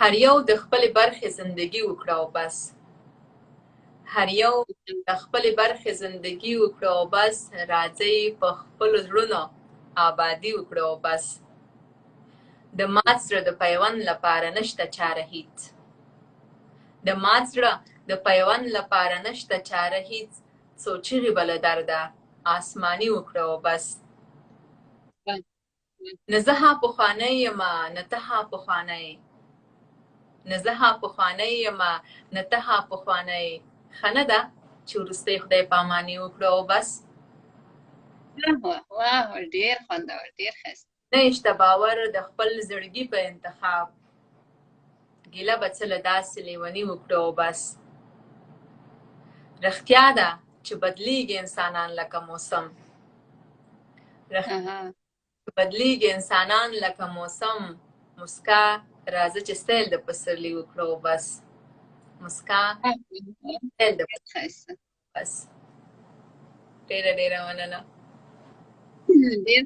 هر یو د خپلې برخې زندګي وکړه او بس. هر یو د خپلې برخې زندګي وکړه او بس. راځئ په خپلو زړونو آبادي وکړه او بس. د مات زړه د پیوند لپاره نشته چاره هیڅ. د مات زړه د پیوند لپاره نشته چاره هیڅ. څو چیغې به له درده آسماني وکړه او بس. نه زه ها پخوانی یمه نه ته ها پخوانی. نه زه ها پخوانی یمه نه ته ها پخوانی. ښه نه ده چې وروستی خدای پاماني وکړو او بس. واه ډېر خوندور، ډېر ښایسته. نه یې شته باور د خپل زړګي په انتخاب. ګیله به څه له داسې لیوني وکړو او بس. رښتیا ده چې بدلیږي انسانان لکه موسم. بدلیږي انسانان لکه موسم. مسکا راځه چې سیل د پسرلي وکړو او بس. مسکا سیل د ښایسته. بس. ډېره ډېره مننه. ډېر